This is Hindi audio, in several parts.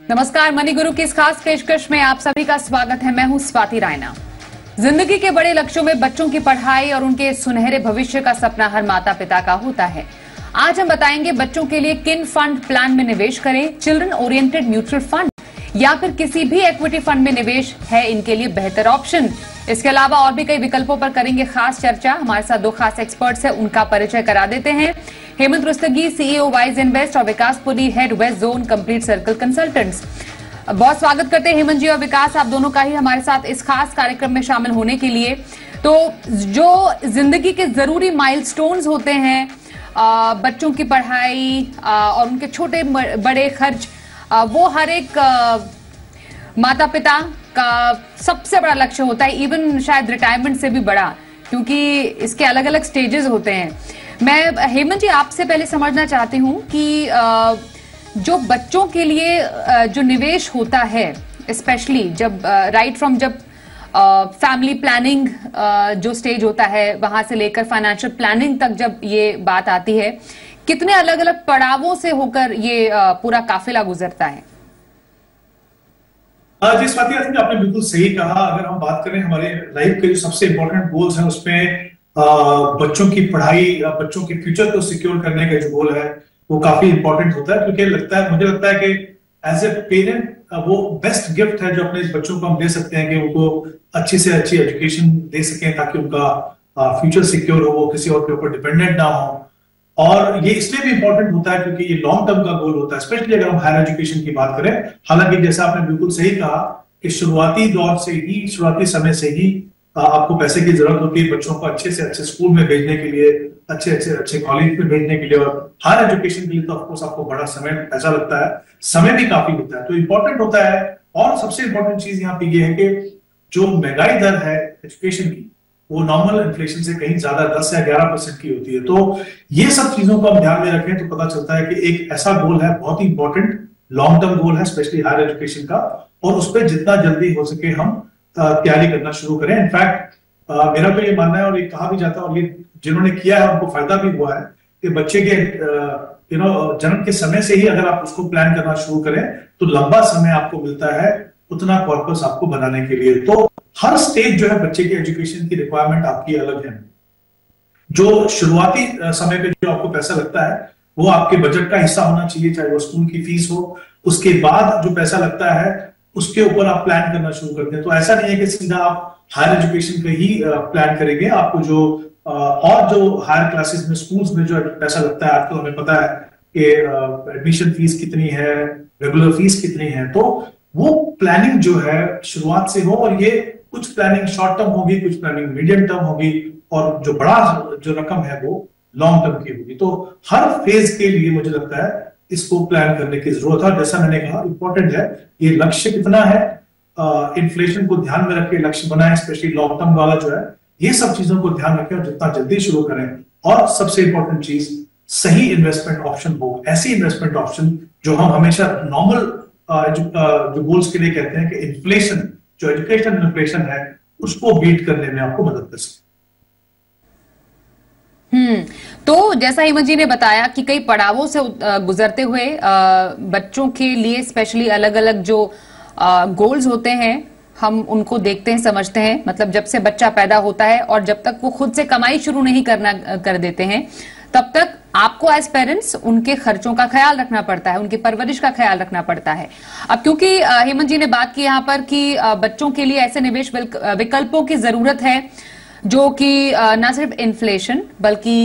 नमस्कार, मनी गुरु की इस खास पेशकश में आप सभी का स्वागत है। मैं हूं स्वाति रायना। जिंदगी के बड़े लक्ष्यों में बच्चों की पढ़ाई और उनके सुनहरे भविष्य का सपना हर माता पिता का होता है। आज हम बताएंगे बच्चों के लिए किन फंड प्लान में निवेश करें, चिल्ड्रन ओरिएंटेड म्यूचुअल फंड या फिर किसी भी इक्विटी फंड में निवेश है इनके लिए बेहतर ऑप्शन। इसके अलावा और भी कई विकल्पों पर करेंगे खास चर्चा। हमारे साथ दो खास एक्सपर्ट्स हैं, उनका परिचय करा देते हैं। Hemant Rustagi, CEO Wise Invest, और Vikas Puri, head west zone complete circle consultants. बहुत स्वागत करते हैं हेमंत जी और विकास, आप दोनों का ही हमारे साथ इस खास कार्यक्रम में शामिल होने के लिए। तो जो जिंदगी के जरूरी माइलस्टोन्स होते हैं, बच्चों की पढ़ाई और उनके छोटे बड़े खर्च, वो हर एक माता पिता का सबसे बड़ा लक्ष्य होता है, इवन शायद रिटायरमेंट से भी बड़ा, क्योंकि इसके अलग अलग स्टेजेस होते हैं। मैं हेमंत जी आपसे पहले समझना चाहती हूं कि जो बच्चों के लिए जो निवेश होता है, स्पेशली जब राइट फ्रॉम जब फैमिली प्लानिंग जो स्टेज होता है, वहां से लेकर फाइनेंशियल प्लानिंग तक जब ये बात आती है, कितने अलग अलग पड़ावों से होकर ये पूरा काफिला गुजरता है? जी स्वाति, आई थिंक आपने बिल्कुल सही कहा। अगर हम बात करें हमारे लाइफ के जो सबसे इंपॉर्टेंट गोल्स हैं, उसमें बच्चों की पढ़ाई, बच्चों के फ्यूचर को सिक्योर करने का जो गोल है वो काफी इंपॉर्टेंट होता है। क्योंकि मुझे लगता है कि एज ए पेरेंट वो बेस्ट गिफ्ट है जो अपने बच्चों को हम दे सकते हैं कि उनको अच्छी से अच्छी एजुकेशन दे सकें, ताकि उनका फ्यूचर सिक्योर हो, वो किसी और के ऊपर डिपेंडेंट ना हो। और ये इसलिए भी इंपॉर्टेंट होता है क्योंकि ये लॉन्ग टर्म का गोल होता है, स्पेशली अगर हम हायर एजुकेशन की बात करें। हालांकि जैसा आपने बिल्कुल सही कहा कि शुरुआती दौर से ही, शुरुआती समय से ही आपको पैसे की जरूरत होती है बच्चों को अच्छे से अच्छे स्कूल में भेजने के लिए, अच्छे कॉलेज में भेजने के लिए। और हायर एजुकेशन के लिए तो ऑफकोर्स आपको बड़ा समय ऐसा लगता है, समय भी काफी होता है, तो इंपॉर्टेंट होता है। और सबसे इंपॉर्टेंट चीज यहाँ पे ये है कि जो महंगाई दर है एजुकेशन की, वो नॉर्मल इन्फ्लेशन से कहीं ज्यादा 10 या 11% की होती है। तो ये सब चीजों को हम ध्यान में रखें तो पता चलता है कि एक ऐसा गोल है, बहुत ही इंपॉर्टेंट लॉन्ग टर्म गोल है, स्पेशली हायर एजुकेशन का, और उस पर जितना जल्दी हो सके हम तैयारी करना शुरू करें। इनफैक्ट मेरा तो ये मानना है, और ये कहा भी जाता है, और ये जिन्होंने किया है उनको फायदा भी हुआ है, कि बच्चे के जन्म के समय से ही अगर आप उसको प्लान करना शुरू करें तो लंबा समय आपको मिलता है उतना कॉर्पस आपको बनाने के लिए। तो हर स्टेज जो है बच्चे के एजुकेशन की रिक्वायरमेंट आपकी अलग है। जो शुरुआती समय पे जो आपको पैसा लगता है वो आपके बजट का हिस्सा होना चाहिए, चाहे वो स्कूल की फीस हो। उसके बाद जो पैसा लगता है उसके ऊपर आप प्लान करना शुरू करते हैं। तो ऐसा नहीं है कि सीधा आप हायर एजुकेशन पे ही प्लान करेंगे। आपको जो और जो हायर क्लासेस में, स्कूल्स में जो पैसा लगता है, आपको हमें पता है कि एडमिशन फीस कितनी है, रेगुलर फीस कितनी है, तो वो प्लानिंग जो है शुरुआत से हो। और ये कुछ प्लानिंग शॉर्ट टर्म होगी, कुछ प्लानिंग मीडियम टर्म होगी, और जो बड़ा जो रकम है वो लॉन्ग टर्म की होगी। तो हर फेज के लिए मुझे लगता है इसको प्लान करने की जरूरत है। जैसा मैंने कहा, इंपॉर्टेंट है ये लक्ष्य कितना है, इन्फ्लेशन को ध्यान में रख के लक्ष्य बनाए, स्पेशली लॉन्ग टर्म वाला जो है। ये सब चीजों को ध्यान रखें और जितना जल्दी शुरू करें। और सबसे इंपॉर्टेंट चीज, सही इन्वेस्टमेंट ऑप्शन हो, ऐसी इन्वेस्टमेंट ऑप्शन जो हम हमेशा नॉर्मल जो गोल्स के लिए कहते हैं कि इन्फ्लेशन, जो एजुकेशन इन्फ्लेशन है, उसको बीट करने में आपको मदद कर सकते। तो जैसा हेमंत जी ने बताया कि कई पड़ावों से गुजरते हुए बच्चों के लिए स्पेशली अलग अलग जो गोल्स होते हैं, हम उनको देखते हैं, समझते हैं। मतलब जब से बच्चा पैदा होता है और जब तक वो खुद से कमाई शुरू नहीं कर देते हैं, तब तक आपको एज पेरेंट्स उनके खर्चों का ख्याल रखना पड़ता है, उनकी परवरिश का ख्याल रखना पड़ता है। अब क्योंकि हेमंत जी ने बात की यहाँ पर कि बच्चों के लिए ऐसे निवेश विकल्पों की जरूरत है जो कि न सिर्फ इन्फ्लेशन बल्कि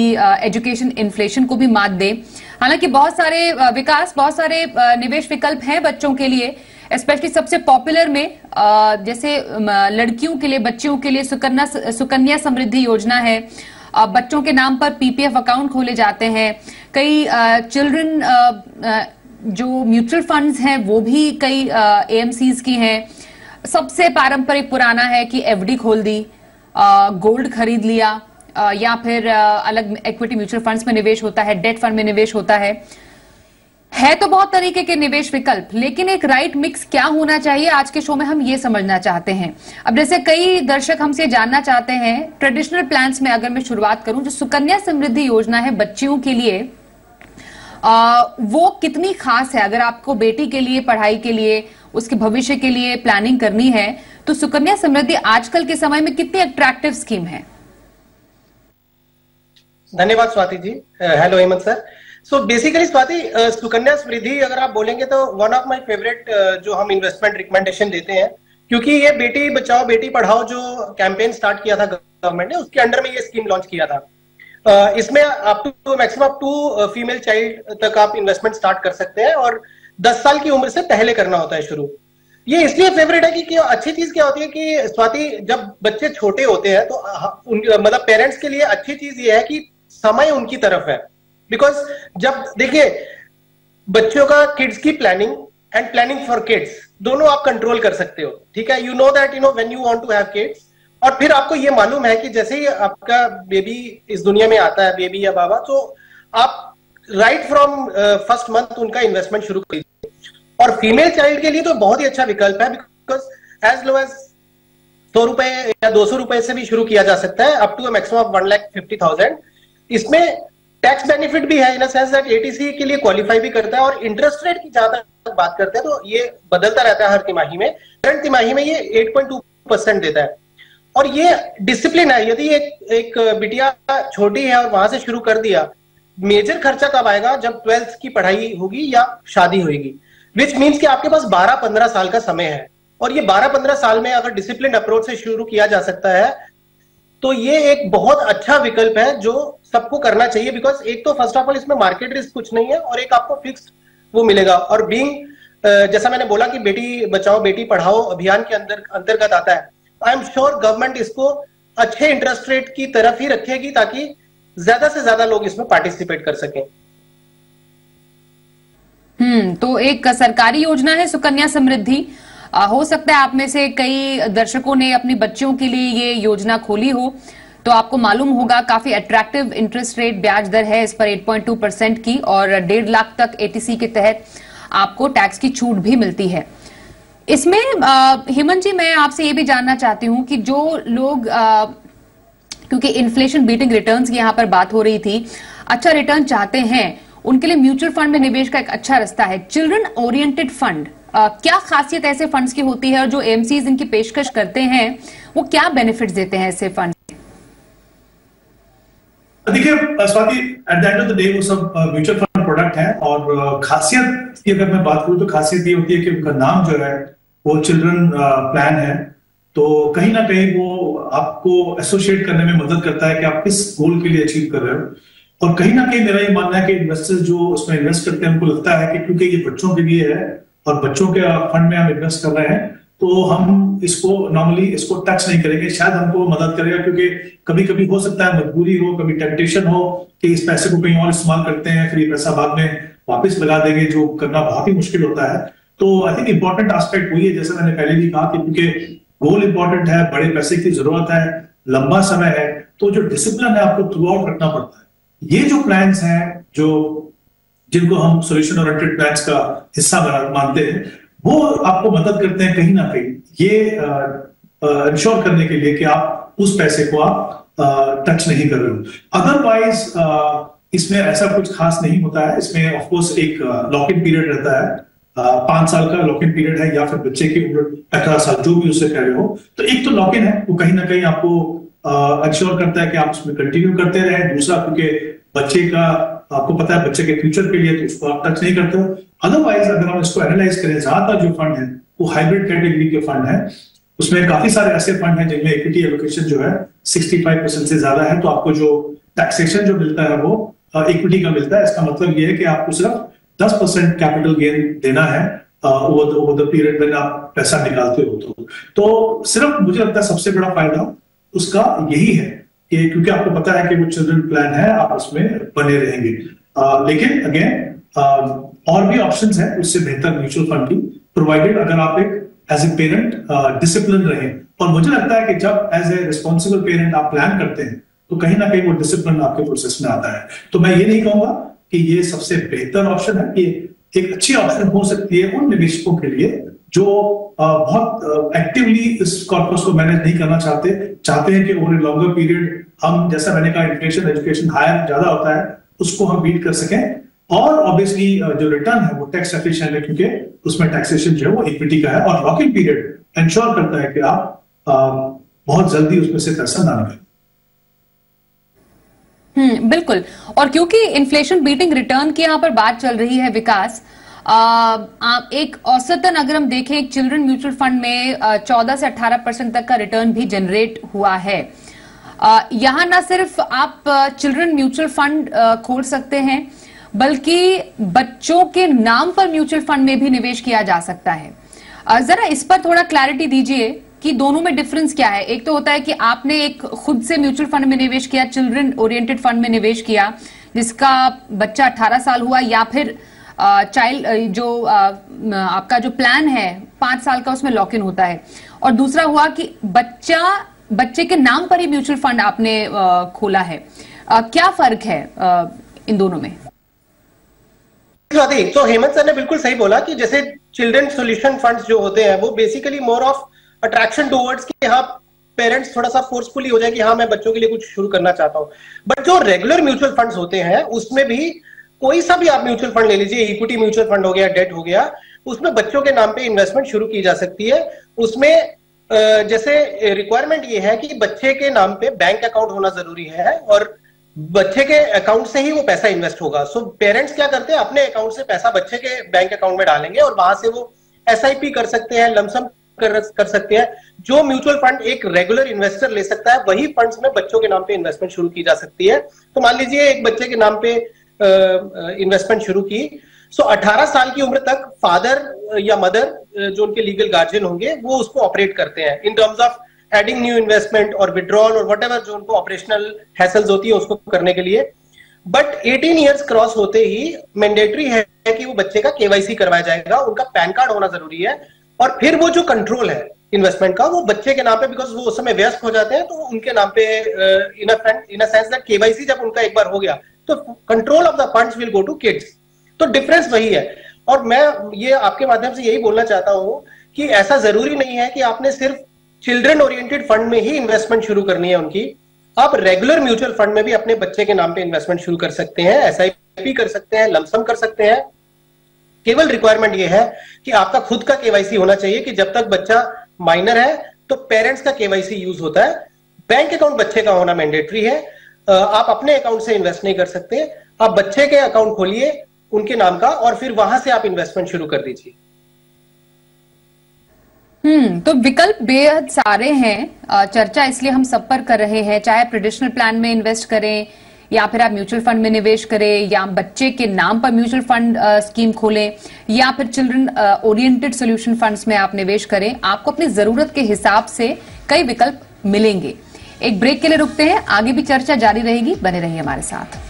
एजुकेशन इन्फ्लेशन को भी मात दे। हालांकि बहुत सारे निवेश विकल्प हैं बच्चों के लिए, स्पेशली सबसे पॉपुलर में जैसे लड़कियों के लिए, बच्चियों के लिए सुकन्या समृद्धि योजना है। बच्चों के नाम पर पीपीएफ अकाउंट खोले जाते हैं। कई चिल्ड्रन जो म्यूचुअल फंड्स हैं वो भी कई एएमसीज की हैं। सबसे पारंपरिक पुराना है कि एफडी खोल दी, गोल्ड खरीद लिया, या फिर अलग इक्विटी म्यूचुअल फंड्स में निवेश होता है, डेट फंड में निवेश होता है। तो बहुत तरीके के निवेश विकल्प, लेकिन एक राइट मिक्स क्या होना चाहिए, आज के शो में हम ये समझना चाहते हैं। अब जैसे कई दर्शक हमसे जानना चाहते हैं, ट्रेडिशनल प्लान्स में अगर मैं शुरुआत करूं, जो सुकन्या समृद्धि योजना है बच्चियों के लिए, वो कितनी खास है? अगर आपको बेटी के लिए, पढ़ाई के लिए, उसके भविष्य के लिए प्लानिंग करनी है, तो सुकन्या समृद्धि आजकल के समय में कितनी अट्रैक्टिव स्कीम है? धन्यवाद Swati ji. Hello Hemant sir. So basically Swati, Sukanya Samriddhi अगर आप बोलेंगे तो वन ऑफ माय फेवरेट जो हम इन्वेस्टमेंट रिकमेंडेशन देते हैं, क्योंकि ये बेटी बचाओ बेटी पढ़ाओ जो कैंपेन स्टार्ट किया था गवर्नमेंट ने, उसके अंडर में ये स्कीम लॉन्च किया था। इसमें up to maximum 2 female child तक आप इन्वेस्टमेंट स्टार्ट कर सकते हैं और 10 साल की उम्र से पहले करना होता है शुरू। ये इसलिए फेवरेट है कि अच्छी चीज क्या होती है कि स्वाति, जब बच्चे छोटे होते हैं तो मतलब पेरेंट्स के लिए अच्छी चीज ये है कि समय उनकी तरफ है। बिकॉज जब देखिए, बच्चों का किड्स की planning and planning for kids दोनों आप कंट्रोल कर सकते हो। ठीक है, you know that when you want to have kids, और फिर आपको ये मालूम है कि जैसे ही आपका बेबी इस दुनिया में आता है, बेबी या बाबा, तो आप राइट फ्रॉम फर्स्ट मंथ उनका इन्वेस्टमेंट शुरू कर दीजिए। और फीमेल चाइल्ड के लिए तो बहुत ही अच्छा विकल्प है, बिकॉज एज लो एज 100 रुपए या 200 रुपए से भी शुरू किया जा सकता है, अप टू मैक्सिमम 1,50,000। इसमें टैक्स बेनिफिट भी है इन सेंस दैट एटीसी के लिए क्वालिफाई भी करता है। और इंटरेस्ट रेट की जहां तक बात करते हैं तो ये बदलता रहता है हर तिमाही में। करंट तिमाही में ये 8.2% देता है। और ये डिसिप्लिन है। यदि एक बिटिया छोटी है और वहां से शुरू कर दिया, मेजर खर्चा कब आएगा? जब 12th की पढ़ाई होगी या शादी होगी, विच मीन्स कि आपके पास 12-15 साल का समय है। और ये 12-15 साल में अगर डिसिप्लिन अप्रोच से शुरू किया जा सकता है तो ये एक बहुत अच्छा विकल्प है जो सबको करना चाहिए। बिकॉज एक तो फर्स्ट ऑफ ऑल इसमें मार्केट रिस्क कुछ नहीं है, और एक आपको फिक्स्ड वो मिलेगा। और बीइंग जैसा मैंने बोला कि बेटी बचाओ बेटी पढ़ाओ अभियान के अंतर्गत आता है, आई एम श्योर गवर्नमेंट इसको अच्छे इंटरेस्ट रेट की तरफ ही रखेगी ताकि ज्यादा से ज्यादा लोग इसमें पार्टिसिपेट कर सकें। तो एक सरकारी योजना है सुकन्या समृद्धि। हो सकता है आप में से कई दर्शकों ने अपनी बच्चियों के लिए ये योजना खोली हो, तो आपको मालूम होगा काफी अट्रैक्टिव इंटरेस्ट रेट ब्याज दर है इस पर 8.2% की, और 1.5 लाख तक एटीसी के तहत आपको टैक्स की छूट भी मिलती है। इसमें हेमंत जी, मैं आपसे ये भी जानना चाहती हूँ कि जो लोग क्योंकि इन्फ्लेशन बीटिंग रिटर्न्स की यहाँ पर बात हो रही थी, अच्छा रिटर्न चाहते हैं, उनके लिए म्यूचुअल फंड में निवेश का एक अच्छा रास्ता है। चिल्ड्रन ओरिएंटेड फंड, क्या खासियत ऐसे फंड्स की होती है, और जो एमसीज इनकी पेशकश करते हैं वो क्या बेनिफिट्स देते हैं ऐसे फंड? देखिए Swati, at the end of the day वो सब म्यूचुअल फंड प्रोडक्ट है। और खासियत की अगर मैं बात करूं तो खासियत ये होती है कि उनका नाम जो है वो चिल्ड्रन प्लान है, तो कहीं ना कहीं वो आपको एसोसिएट करने में मदद करता है कि आप किस गोल के लिए अचीव कर रहे हो। और कहीं ना कहीं मेरा ये मानना है कि इन्वेस्टर्स जो उसमें इन्वेस्ट करते हैं उनको लगता है कि क्योंकि ये बच्चों के लिए है और बच्चों के फंड में हम इन्वेस्ट कर रहे हैं, तो हम इसको नॉर्मली इसको टच नहीं करेंगे। शायद हमको मदद करेगा, क्योंकि कभी कभी हो सकता है मजबूरी हो, कभी टेम्पटेशन हो कि इस पैसे को कहीं और इस्तेमाल करते हैं, फिर ये पैसा बाद में वापस लगा देंगे, जो करना बहुत ही मुश्किल होता है। तो आई थिंक इंपॉर्टेंट एस्पेक्ट वही है, जैसे मैंने पहले भी कहा कि क्योंकि गोल इंपॉर्टेंट है, बड़े पैसे की जरूरत है, लंबा समय है, तो जो डिसिप्लिन है आपको थ्रू आउट रखना पड़ता है। ये जो प्लान्स हैं जो जिनको हम सोल्यूशन ओरिएंटेड प्लान्स का हिस्सा मानते हैं, वो आपको मदद करते हैं कहीं ना कहीं ये इंश्योर करने के लिए कि आप उस पैसे को आप टच नहीं कर रहे हो। अदरवाइज इसमें ऐसा कुछ खास नहीं होता है। इसमें ऑफकोर्स एक लॉक इन पीरियड रहता है, 5 साल का लॉक इन पीरियड है, या फिर बच्चे की उम्र 18 साल जो भी उससे पहले हो। तो एक तो लॉक इन है, वो कहीं ना कहीं आपको इंश्योर करता है कि आप उसमें कंटिन्यू करते रहें। दूसरा, क्योंकि बच्चे का आपको पता है बच्चे के फ्यूचर के लिए, तो उसको आप टच नहीं करते हो। अदरवाइज अगर हम इसको एनालाइज करें, ज्यादातर जो फंड है वो हाइब्रिड कैटेगरी के फंड है। उसमें काफी सारे ऐसे फंड हैं जिनमें इक्विटी एलोकेशन जो है 65% से ज्यादा है, तो आपको जो टैक्सेशन जो मिलता है वो इक्विटी का मिलता है। इसका मतलब ये है कि आपको सिर्फ 10% कैपिटल गेन देना है ओवर द पीरियड में आप पैसा निकालते हो। तो सिर्फ मुझे लगता है सबसे बड़ा फायदा उसका यही है कि क्योंकि आपको पता है कि वो चिल्ड्रन प्लान है, आप उसमें बने रहेंगे। लेकिन अगेन और भी ऑप्शंस हैं उससे बेहतर म्यूचुअल फंड की, प्रोवाइडेड अगर आप एक एज ए पेरेंट डिसिप्लिन रहें। और मुझे लगता है कि जब एज ए रिस्पॉन्सिबल पेरेंट आप प्लान करते हैं तो कहीं ना कहीं वो डिसिप्लिन आपके प्रोसेस में आता है। तो मैं ये नहीं कहूंगा कि ये सबसे बेहतर ऑप्शन है, कि एक अच्छी ऑप्शन हो सकती है उन निवेशकों के लिए जो बहुत एक्टिवली इस कॉर्पस को मैनेज नहीं करना चाहते हैं कि ओवर ए लॉन्गर पीरियड हम, जैसा मैंने कहा, इन्फ्लेशन एजुकेशन हायर ज्यादा होता है, उसको हम बीट कर सकें। और ऑब्वियसली जो रिटर्न है वो टैक्स एफिशिएंट है, क्योंकि उसमें टैक्सेशन जो है वो इक्विटी का है, और लॉकिंग पीरियड इंश्योर करता है कि आप बहुत जल्दी उसमें से पैसा ना निकालें। बिल्कुल। और क्योंकि इन्फ्लेशन बीटिंग रिटर्न की यहां पर बात चल रही है विकास, एक औसतन अगर हम देखें एक चिल्ड्रन म्यूचुअल फंड में 14 से 18% तक का रिटर्न भी जनरेट हुआ है। यहां ना सिर्फ आप चिल्ड्रन म्यूचुअल फंड खोल सकते हैं, बल्कि बच्चों के नाम पर म्यूचुअल फंड में भी निवेश किया जा सकता है। जरा इस पर थोड़ा क्लैरिटी दीजिए कि दोनों में डिफरेंस क्या है। एक तो होता है कि आपने एक खुद से म्यूचुअल फंड में निवेश किया, चिल्ड्रन ओरिएंटेड फंड में निवेश किया जिसका बच्चा 18 साल हुआ, या फिर चाइल्ड जो आपका जो प्लान है 5 साल का उसमें लॉक इन होता है, और दूसरा हुआ कि बच्चे के नाम पर ही म्यूचुअल फंड आपने खोला है। क्या फर्क है इन दोनों में? तो हेमंत सर ने बिल्कुल सही बोला कि जैसे चिल्ड्रन सॉल्यूशन फंड्स जो होते हैं वो basically more of attraction towards कि हाँ पेरेंट्स थोड़ा सा फोर्सफुली हो जाए कि हाँ मैं बच्चों के लिए कुछ शुरू करना चाहता हूं। बट जो रेगुलर म्यूचुअल फंड्स होते हैं उसमें भी कोई सा भी आप म्यूचुअल फंड ले लीजिए, इक्विटी म्यूचुअल फंड हो गया, डेट हो गया, उसमें बच्चों के नाम पे इन्वेस्टमेंट शुरू की जा सकती है। उसमें जैसे रिक्वायरमेंट ये है कि बच्चे के नाम पे बैंक अकाउंट होना जरूरी है और बच्चे के अकाउंट से ही वो पैसा इन्वेस्ट होगा। सो पेरेंट्स क्या करते हैं, अपने अकाउंट से पैसा बच्चे के बैंक अकाउंट में डालेंगे और वहां से वो SIP कर सकते हैं, लमसम कर सकते हैं। जो म्यूचुअल फंड एक रेगुलर इन्वेस्टर ले सकता है वही फंड्स में बच्चों के नाम पे इन्वेस्टमेंट शुरू की जा सकती है। तो मान लीजिए एक बच्चे के नाम पे इन्वेस्टमेंट शुरू की, सो 18 साल की उम्र तक फादर या मदर जो उनके लीगल गार्जियन होंगे वो उसको ऑपरेट करते हैं in terms of adding new investment और विड्रॉल और व्हाटएवर जो उनको ऑपरेशनल हैसल्स होती है उसको करने के लिए। बट 18 इयर्स क्रॉस होते ही मैंडेटरी है कि वो बच्चे का KYC करवाया जाएगा, उनका पैन कार्ड होना जरूरी है, और फिर वो जो कंट्रोल है इन्वेस्टमेंट का वो बच्चे के नाम पे, बिकॉज वो उस समय व्यस्त हो जाते हैं तो उनके नाम पे in a sense that KYC जब उनका एक बार हो गया तो control of the funds will go to kids. तो डिफरेंस वही है। और मैं ये आपके माध्यम से यही बोलना चाहता हूं कि ऐसा जरूरी नहीं है कि आपने सिर्फ चिल्ड्रन ओरिएंटेड फंड में ही इन्वेस्टमेंट शुरू करनी है उनकी। आप रेगुलर म्यूचुअल फंड में भी अपने बच्चे के नाम पे इन्वेस्टमेंट शुरू कर सकते हैं, SIP कर सकते हैं, लमसम कर सकते हैं। केवल रिक्वायरमेंट ये है कि आपका खुद का KYC होना चाहिए कि जब तक बच्चा माइनर है तो पेरेंट्स का KYC यूज होता है। बैंक अकाउंट बच्चे का होना मैंडेटरी है। आप अपने अकाउंट से इन्वेस्ट नहीं कर सकते, आप बच्चे के अकाउंट खोलिए उनके नाम का और फिर वहां से आप इन्वेस्टमेंट शुरू कर दीजिए। तो विकल्प बेहद सारे हैं। चर्चा इसलिए हम सब पर कर रहे हैं, चाहे ट्रेडिशनल प्लान में इन्वेस्ट करें या फिर आप म्यूचुअल फंड में निवेश करें या बच्चे के नाम पर म्यूचुअल फंड स्कीम खोलें या फिर चिल्ड्रन ओरिएंटेड सॉल्यूशन फंड्स में आप निवेश करें, आपको अपनी जरूरत के हिसाब से कई विकल्प मिलेंगे। एक ब्रेक के लिए रुकते हैं, आगे भी चर्चा जारी रहेगी, बने रहिए हमारे साथ।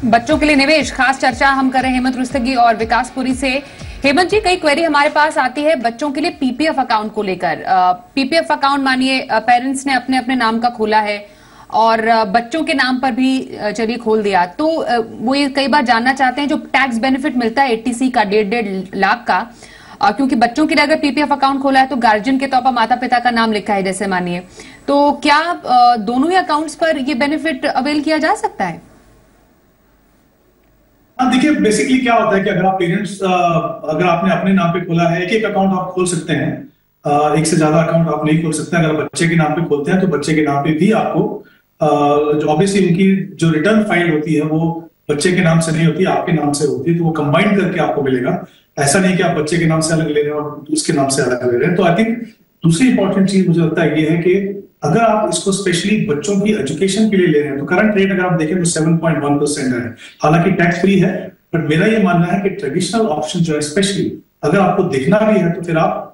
बच्चों के लिए निवेश खास चर्चा हम कर रहे हैं हेमंत रुस्तगी और विकासपुरी से। हेमंत जी, कई क्वेरी हमारे पास आती है बच्चों के लिए PPF अकाउंट को लेकर। PPF अकाउंट मानिए पेरेंट्स ने अपने अपने नाम का खोला है और बच्चों के नाम पर भी चलिए खोल दिया, तो वो ये कई बार जानना चाहते हैं जो टैक्स बेनिफिट मिलता है 80C का 1.5 लाख का, क्योंकि बच्चों के लिए अगर PPF अकाउंट खोला है तो गार्जियन के तौर पर माता पिता का नाम लिखा है जैसे मानिए, तो क्या दोनों ही अकाउंट्स पर ये बेनिफिट अवेल किया जा सकता है? हाँ, देखिए बेसिकली क्या होता है कि अगर आप पेरेंट्स अगर आपने अपने नाम पे खोला है, एक अकाउंट आप खोल सकते हैं, एक से ज्यादा अकाउंट आप नहीं खोल सकते। अगर बच्चे के नाम पे खोलते हैं तो बच्चे के नाम पे भी आपको जो ऑब्वियसली उनकी जो रिटर्न फाइल होती है वो बच्चे के नाम से नहीं होती, आपके नाम से होती है, तो वो कंबाइन करके आपको मिलेगा। ऐसा नहीं कि आप बच्चे के नाम से अलग ले रहे हैं और उसके नाम से अलग ले रहे हैं। तो आई थिंक दूसरी इंपॉर्टेंट चीज मुझे लगता है ये है कि अगर आप इसको स्पेशली बच्चों की एजुकेशन के लिए ले रहे हैं तो करंट रेट अगर आप देखें तो 7.1% है, हालांकि टैक्स फ्री है। बट मेरा ये मानना है कि ट्रेडिशनल ऑप्शन जो है, स्पेशली अगर आपको देखना भी है तो फिर आप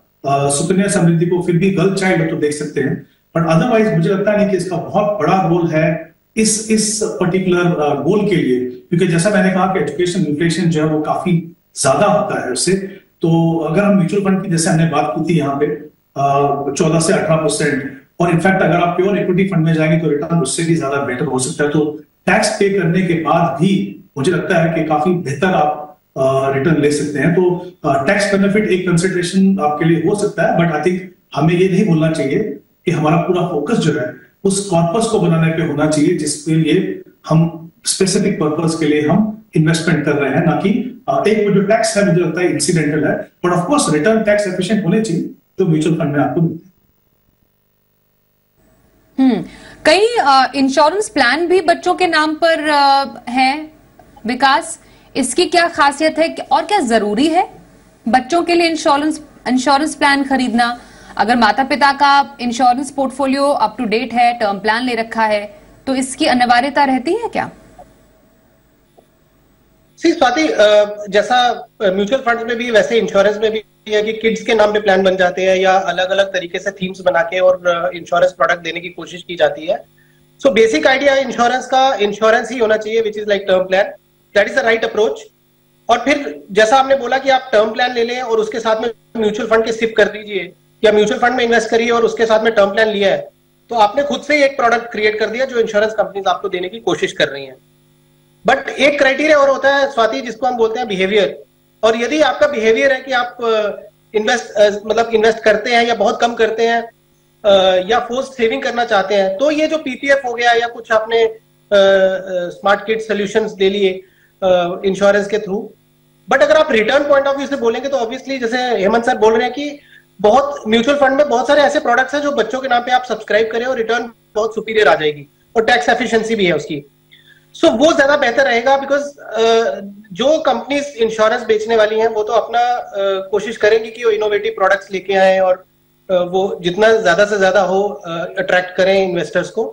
सुकन्या समृद्धि को फिर भी गर्ल चाइल्ड हो तो देख सकते हैं। बट अदरवाइज मुझे लगता नहीं कि इसका बहुत बड़ा रोल है इस पर्टिकुलर गोल के लिए, क्योंकि जैसा मैंने कहा कि एजुकेशन इन्फ्लेशन जो है वो काफी ज्यादा होता है उससे। तो अगर हम म्यूचुअल फंड की जैसे हमने बात की थी यहाँ पे 14 से 18%, और इनफैक्ट अगर आप प्योर इक्विटी फंड में जाएंगे तो रिटर्न उससे भी ज्यादा बेटर हो सकता है। तो टैक्स पे करने के बाद भी मुझे लगता है कि काफी बेहतर आप रिटर्न ले सकते हैं। तो टैक्स बेनिफिट एक कंसिडरेशन आपके लिए हो सकता है, बट आई थिंक हमें ये नहीं भूलना चाहिए कि हमारा पूरा फोकस जो है उस कॉर्पस को बनाने पे होना चाहिए जिसके लिए हम स्पेसिफिक पर्पस के लिए हम इन्वेस्टमेंट कर रहे हैं, ना कि एक जो टैक्स है मुझे लगता है इंसिडेंटल है, but of course return tax efficient होने चाहिए तो म्यूचुअल फंड में आपको मिलते हैं। कई इंश्योरेंस प्लान भी बच्चों के नाम पर है विकास, इसकी क्या खासियत है और क्या जरूरी है बच्चों के लिए इंश्योरेंस प्लान खरीदना? अगर माता पिता का insurance portfolio up to date है, टर्म प्लान ले रखा है, तो इसकी अनिवार्यता रहती है क्या? स्वाति, जैसा म्यूचुअल फंड में भी वैसे इंश्योरेंस में भी है कि किड्स के नाम पे प्लान बन जाते हैं या अलग अलग तरीके से थीम्स बना के और इंश्योरेंस प्रोडक्ट देने की कोशिश की जाती है। सो बेसिक आइडिया इंश्योरेंस का इंश्योरेंस ही होना चाहिए which is like term plan, that is the right approach. और फिर जैसा आपने बोला कि आप टर्म प्लान ले लें और उसके साथ में म्यूचुअल फंड के सिप कर दीजिए या म्यूचुअल फंड में इन्वेस्ट करिए और उसके साथ में टर्म प्लान लिया है, तो आपने खुद से ही एक प्रोडक्ट क्रिएट कर दिया जो इंश्योरेंस कंपनीज आपको देने की कोशिश कर रही हैं। बट एक क्राइटेरिया और होता है स्वाति, जिसको हम बोलते हैं बिहेवियर। और यदि आपका बिहेवियर है कि आप इन्वेस्ट करते हैं या बहुत कम करते हैं या फोर्स सेविंग करना चाहते हैं, तो ये जो पीपीएफ हो गया या कुछ आपने स्मार्ट किड सॉल्यूशंस ले लिए इंश्योरेंस के थ्रू। बट अगर आप रिटर्न पॉइंट ऑफ व्यू से बोलेंगे तो ऑब्वियसली जैसे हेमंत सर बोल रहे हैं कि बहुत म्यूचुअल फंड में बहुत सारे ऐसे प्रोडक्ट्स हैं जो बच्चों के नाम पे आप सब्सक्राइब करें और रिटर्न बहुत सुपीरियर आ जाएगी और टैक्स एफिशिएंसी भी है उसकी। सो वो ज्यादा बेहतर रहेगा बिकॉज जो कंपनीज इंश्योरेंस बेचने वाली हैं वो तो अपना कोशिश करेंगी कि वो इनोवेटिव प्रोडक्ट्स लेके आए और वो जितना ज्यादा से ज्यादा हो अट्रैक्ट करें इन्वेस्टर्स को।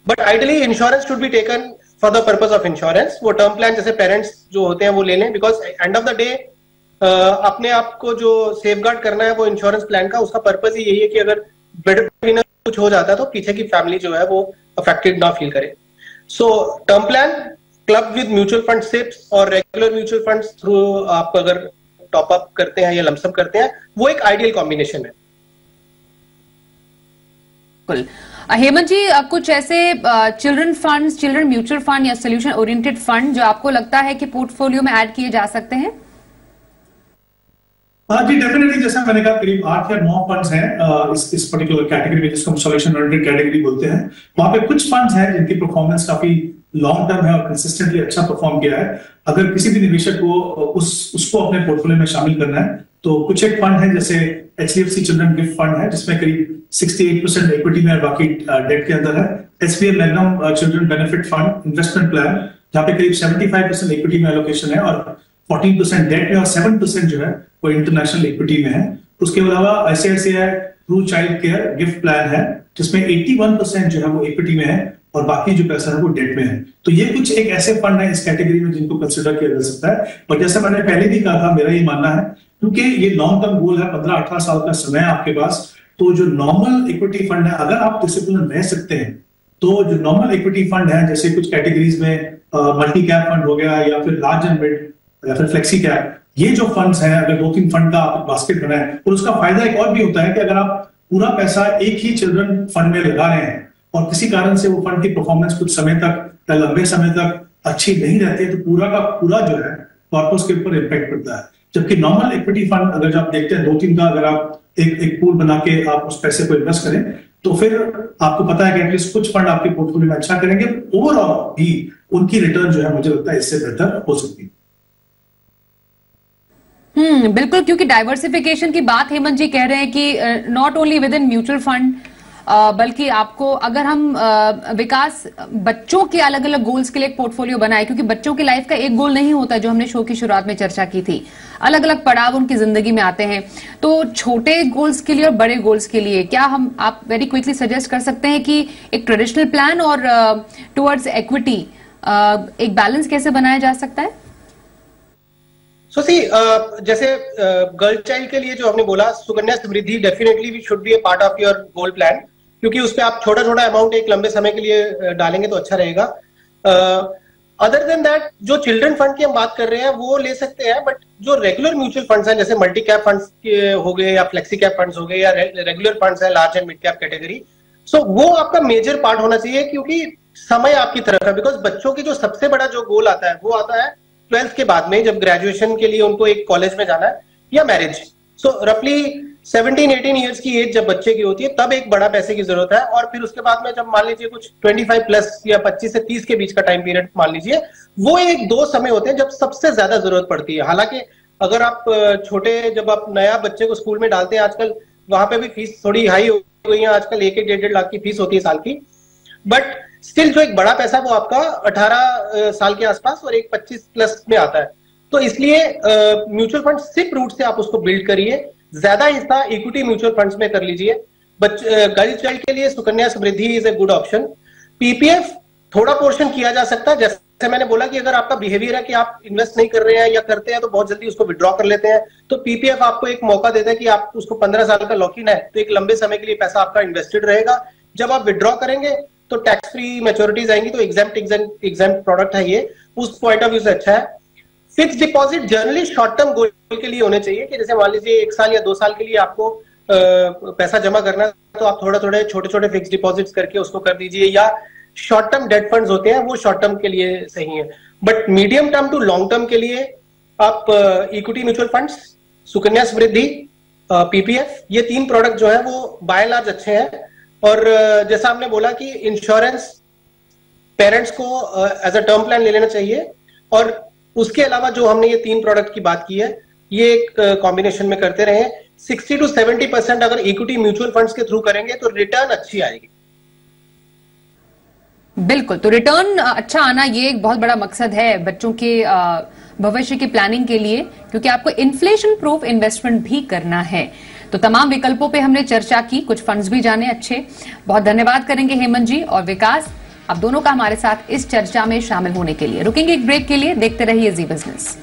But ideally insurance should be taken for the purpose of insurance. वो टर्म प्लान जैसे पेरेंट्स जो होते हैं वो ले लें, because end of the day अपने आप को जो सेफगार्ड करना है वो इंश्योरेंस प्लान का, उसका पर्पस ही यही है कि अगर बेड कुछ हो जाता है तो पीछे की फैमिली जो है वो अफेक्टेड ना फील करे। So term plan club with mutual fund SIPs और रेगुलर म्यूचुअल फंड्स थ्रू आप अगर टॉप अप करते हैं या लमसम करते हैं, वो एक आइडियल कॉम्बिनेशन है। हेमंत जी, कुछ ऐसे children funds, children mutual fund या सोल्यूशन ओरिएंटेड फंड जो आपको लगता है कि पोर्टफोलियो में ऐड किए जा सकते हैं? हाँ जी, डेफिनेटली। जैसा मैंने कहा करीब 8 या 9 फंड्स हैं इस पर्टिकुलर कैटेगरी में जिसको हम सोल्यूशन ओरिएंटेड कैटेगरी बोलते हैं। वहां पे कुछ फंड्स हैं जिनकी परफॉर्मेंस काफी लॉन्ग टर्म है और कंसिस्टेंटली अच्छा परफॉर्म किया है। अगर किसी भी निवेशक को उसको अपने पोर्टफोलियो में शामिल करना है तो कुछ एक फंड है जैसे HDFC चिल्ड्रन गिफ्ट फंड है जिसमें करीब 68% इक्विटी में और बाकी डेट के अंदर है। SBI magnum children benefit fund investment plan जहाँ पे करीब 75% इक्विटी में एलोकेशन है और 14% डेट में और 7% जो है वो इंटरनेशनल इक्विटी में है। उसके अलावा ICICI true child care gift plan है जिसमें 81% जो है वो इक्विटी में है और बाकी जो पैसा है वो डेट में है। तो ये कुछ एक ऐसे फंड है इस कैटेगरी में जिनको कंसिडर किया जा सकता है। और जैसे मैंने पहले भी कहा था, मेरा ये मानना है क्योंकि ये लॉन्ग टर्म गोल है, 15-18 साल का समय है आपके पास, तो जो नॉर्मल इक्विटी फंड है अगर आप डिसिप्लिन रह सकते हैं तो जो नॉर्मल इक्विटी फंड है जैसे कुछ कैटेगरीज में मल्टी कैप फंड हो गया या फिर लार्ज एंड मिड या फिर फ्लेक्सी कैप, ये जो फंड्स हैं अगर 2-3 फंड का आप बास्केट बनाए और उसका फायदा एक और भी होता है कि अगर आप पूरा पैसा एक ही चिल्ड्रन फंड में लगा रहे हैं और किसी कारण से वो फंड की परफॉर्मेंस कुछ समय तक या लंबे समय तक अच्छी नहीं रहती है तो पूरा का पूरा जो है कॉर्पस के ऊपर इम्पैक्ट पड़ता है। जबकि नॉर्मल इक्विटी फंड अगर आप देखते हैं 2-3 का अगर आप एक पूल बना के आप उस पैसे को इन्वेस्ट करें तो फिर आपको पता है कि एटलीस्ट कुछ फंड आपके पोर्टफोलियो में अच्छा करेंगे, ओवरऑल भी उनकी रिटर्न जो है मुझे लगता है इससे बेहतर हो सकती है। बिल्कुल, क्योंकि डाइवर्सिफिकेशन की बात हेमंत जी कह रहे हैं कि not only with in mutual fund बल्कि आपको अगर हम विकास बच्चों के अलग अलग गोल्स के लिए एक पोर्टफोलियो बनाए, क्योंकि बच्चों की लाइफ का एक गोल नहीं होता जो हमने शो की शुरुआत में चर्चा की थी, अलग अलग पड़ाव उनकी जिंदगी में आते हैं। तो छोटे गोल्स के लिए और बड़े गोल्स के लिए क्या आप वेरी क्विकली सजेस्ट कर सकते हैं कि एक ट्रेडिशनल प्लान और टुवर्ड्स इक्विटी एक बैलेंस कैसे बनाया जा सकता है? जैसे गर्ल चाइल्ड के लिए जो आपने बोला Sukanya Samriddhi definitely we should be a part of your goal plan, क्योंकि उस पे आप छोटा छोटा अमाउंट एक लंबे समय के लिए डालेंगे तो अच्छा रहेगा। अदर देन दैट जो चिल्ड्रन फंड की हम बात कर रहे हैं वो ले सकते हैं, बट जो रेगुलर म्यूचुअल फंड्स हैं जैसे मल्टी कैप फंड्स हो गए या फ्लेक्सी कैप फंड्स हो गए या रेगुलर फंड्स है large and mid cap category, so वो आपका मेजर पार्ट होना चाहिए क्योंकि समय आपकी तरफ है। बिकॉज बच्चों की जो सबसे बड़ा जो गोल आता है वो आता है 12th के बाद में, जब ग्रेजुएशन के लिए उनको एक कॉलेज में जाना है, या मैरिज। सो रफली 17-18 ईयर्स की एज जब बच्चे की होती है तब एक बड़ा पैसे की जरूरत है, और फिर उसके बाद में जब मान लीजिए कुछ 25 प्लस या 25 से 30 के बीच का टाइम पीरियड मान लीजिए, वो एक 2 समय होते हैं जब सबसे ज्यादा जरूरत पड़ती है। हालांकि अगर आप छोटे, जब आप नया बच्चे को स्कूल में डालते हैं, आजकल वहां पे भी फीस थोड़ी हाई हो गई है, आजकल 1-1.5 लाख की फीस होती है साल की, बट स्टिल जो एक बड़ा पैसा वो आपका 18 साल के आसपास और एक 25 प्लस में आता है। तो इसलिए म्यूचुअल फंड सिप रूट से आप उसको बिल्ड करिए, ज्यादा हिस्सा इक्विटी म्यूचुअल फंड्स में कर लीजिए। गर्ल चाइल्ड के लिए Sukanya Samriddhi is a good option. PPF थोड़ा पोर्शन किया जा सकता है, जैसे मैंने बोला कि अगर आपका बिहेवियर है कि आप इन्वेस्ट नहीं कर रहे हैं या करते हैं तो बहुत जल्दी उसको विड्रॉ कर लेते हैं, तो पीपीएफ आपको एक मौका देता है कि आप उसको 15 साल का लॉक इन है, तो एक लंबे समय के लिए पैसा आपका इन्वेस्टेड रहेगा। जब आप विड्रॉ करेंगे तो टैक्स फ्री मैच्योरिटीज आएंगी, तो एग्जाम्प्ट प्रोडक्ट है ये, उस पॉइंट ऑफ व्यू से अच्छा है। Fix deposit generally short term goal के लिए होने चाहिए, कि जैसे मान लीजिए 1 साल या 2 साल के लिए आपको पैसा जमा करना है, तो आप थोड़े छोटे फिक्स डिपॉजिट्स करके उसको कर दीजिए, या शॉर्ट टर्म डेट फंड्स होते हैं वो शॉर्ट टर्म के लिए सही है। But medium term to long term के लिए आप equity mutual funds, Sukanya Samriddhi, PPF, ये 3 प्रोडक्ट जो है वो बाय लार्ज अच्छे हैं। और जैसा आपने बोला कि इंश्योरेंस पेरेंट्स को एज अ टर्म प्लान ले लेना चाहिए, और उसके अलावा जो हमने ये 3 प्रोडक्ट की बात की है, ये एक कॉम्बिनेशन में करते रहे। 60 to 70% अगर इक्विटी म्यूचुअल फंड्स के थ्रू करेंगे तो रिटर्न अच्छी आएगी। बिल्कुल, तो रिटर्न अच्छा आना ये एक बहुत बड़ा मकसद है बच्चों के भविष्य की प्लानिंग के लिए, क्योंकि आपको इन्फ्लेशन प्रूफ इन्वेस्टमेंट भी करना है। तो तमाम विकल्पों पे हमने चर्चा की, कुछ फंड्स भी जाने अच्छे। बहुत धन्यवाद करेंगे हेमंत जी और विकास, आप दोनों का हमारे साथ इस चर्चा में शामिल होने के लिए। रुकेंगे एक ब्रेक के लिए, देखते रहिए जी बिजनेस।